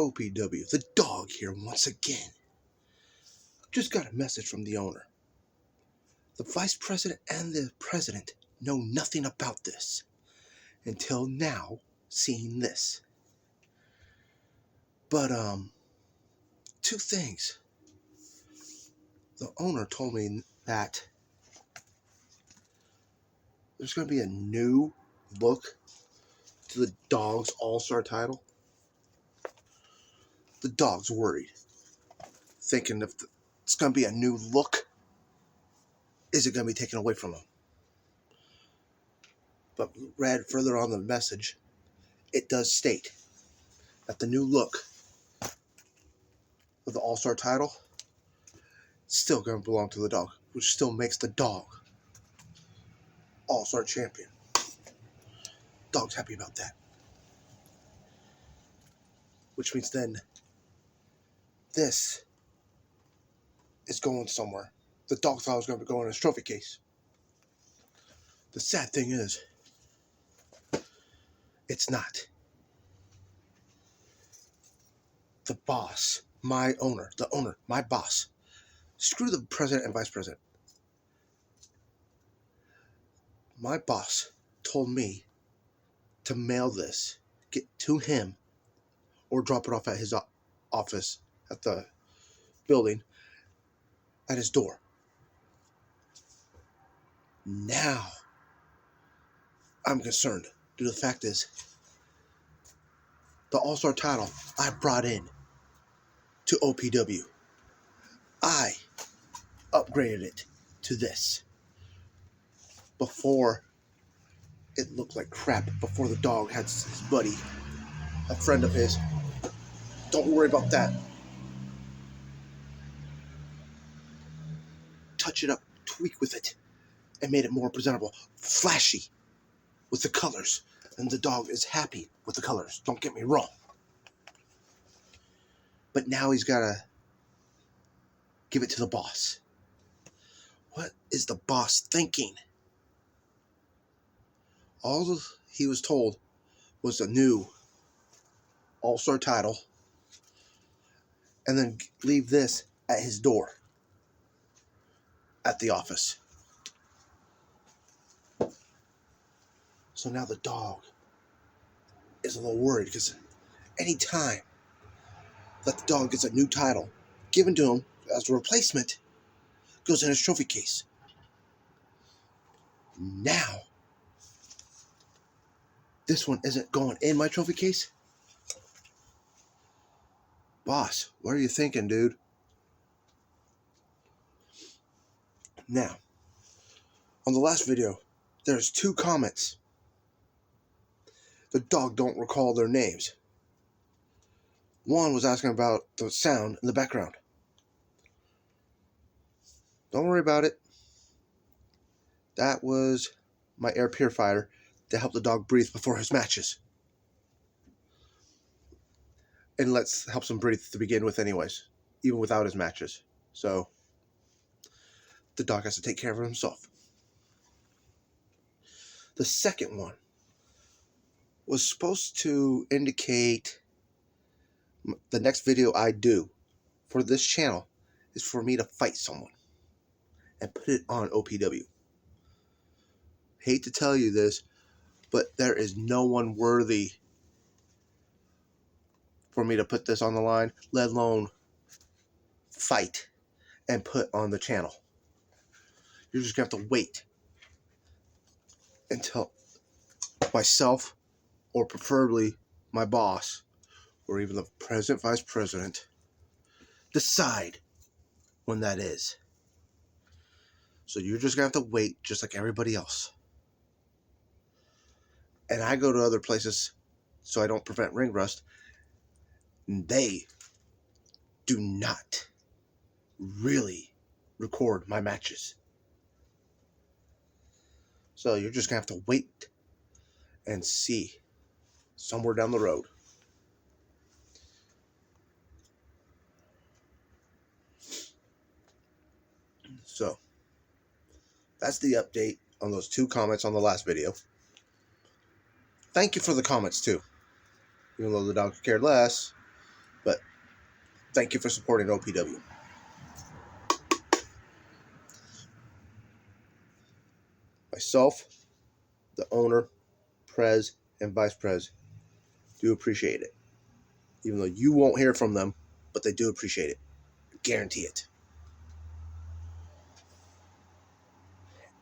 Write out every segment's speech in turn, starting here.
OPW, the dog here once again. Just got a message from the owner. The vice president and the president know nothing about this until now, seeing this. But, two things. The owner told me that there's going to be a new look to the Dawg's All-Star title. The Dawg's worried, thinking if it's going to be a new look, is it going to be taken away from him? But read further on the message, it does state that the new look of the All-Star title is still going to belong to the Dawg, which still makes the Dawg All-Star champion. Dawg's happy about that. Which means then this is going somewhere. The Dawg title is going to go in his trophy case. The sad thing is, it's not. The boss, my owner, my boss. Screw the president and vice president. My boss told me to mail this, get to him, or drop it off at his office at the building, at his door. Now, I'm concerned. Due to the fact is, the All-Star title I brought in to OPW. I upgraded it to this. Before it looked like crap, before the Dawg had his buddy, a friend of his. Don't worry about that. Touch it up, tweak with it, and made it more presentable, flashy with the colors. And the Dawg is happy with the colors, don't get me wrong. But now he's got to give it to the boss. What is the boss thinking? All he was told was a new All-Star title, and then leave this at his door at the office. So now the Dawg is a little worried because any time that the Dawg gets a new title given to him as a replacement, goes in his trophy case. Now, this one isn't going in my trophy case? Boss, what are you thinking, dude? Now, on the last video, there's 2 comments. The Dawg don't recall their names. One was asking about the sound in the background. Don't worry about it. That was my air purifier to help the Dawg breathe before his matches. And helps him breathe to begin with anyways, even without his matches. So, the Dawg has to take care of himself. The second one was supposed to indicate the next video I do for this channel is for me to fight someone and put it on OPW. Hate to tell you this, but there is no one worthy for me to put this on the line, let alone fight and put on the channel. You're just going to have to wait until myself, or preferably my boss, or even the president, vice president, decide when that is. So you're just going to have to wait just like everybody else. And I go to other places so I don't prevent ring rust. They do not really record my matches. So you're just going to have to wait and see somewhere down the road. So that's the update on those 2 comments on the last video. Thank you for the comments too. Even though the Dawg cared less, Thank you for supporting OPW. Myself, the owner, Prez, and Vice Prez do appreciate it. Even though you won't hear from them, but they do appreciate it. I guarantee it.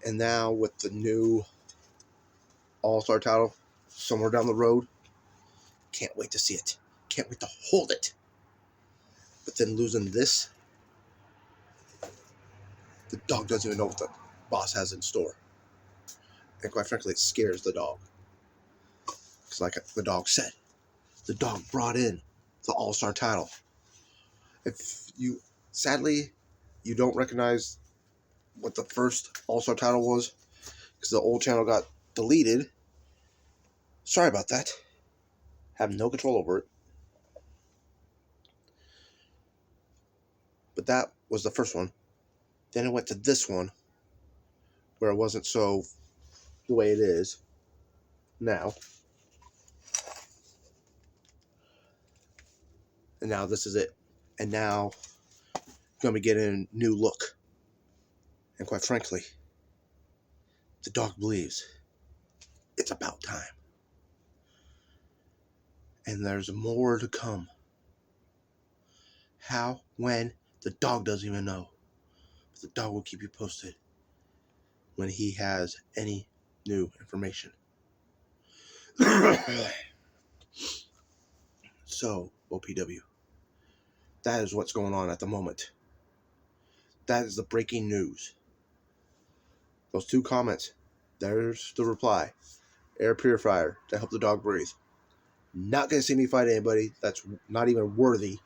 And now with the new All-Star title somewhere down the road, can't wait to see it. Can't wait to hold it. But then losing this, the dog doesn't even know what the boss has in store. And quite frankly, it scares the dog. Because like the dog said, the dog brought in the All-Star title. If you, sadly, you don't recognize what the first All-Star title was, because the old channel got deleted. Sorry about that. Have no control over it. But that was the first one. Then it went to this one, where it wasn't so the way it is now. And now this is it. And now going to be getting a new look. And quite frankly, the dog believes it's about time. And there's more to come. How, when, the dog doesn't even know. But the dog will keep you posted when he has any new information. So, OPW, that is what's going on at the moment. That is the breaking news. Those 2 comments, there's the reply. Air purifier to help the dog breathe. Not going to see me fight anybody that's not even worthy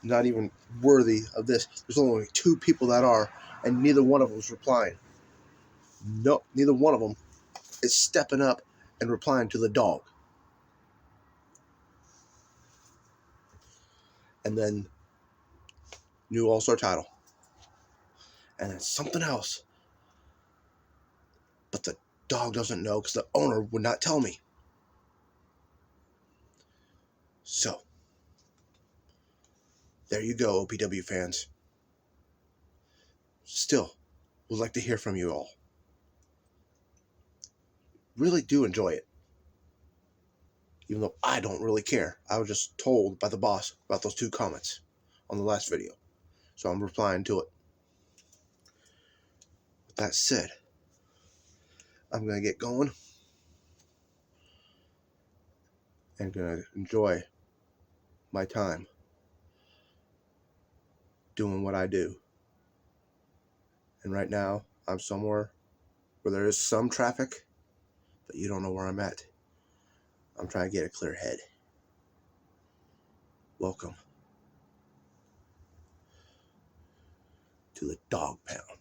of this. There's only 2 people that are, and neither one of them is replying. No, neither one of them is stepping up and replying to the dog. And then new All-Star title. And then something else. But the dog doesn't know because the owner would not tell me. So, there you go, OPW fans. Still, would like to hear from you all. Really do enjoy it. Even though I don't really care. I was just told by the boss about those 2 comments on the last video. So I'm replying to it. With that said, I'm going to get going. And going to enjoy my time doing what I do. And right now, I'm somewhere where there is some traffic, but you don't know where I'm at. I'm trying to get a clear head. Welcome to the Dog Pound.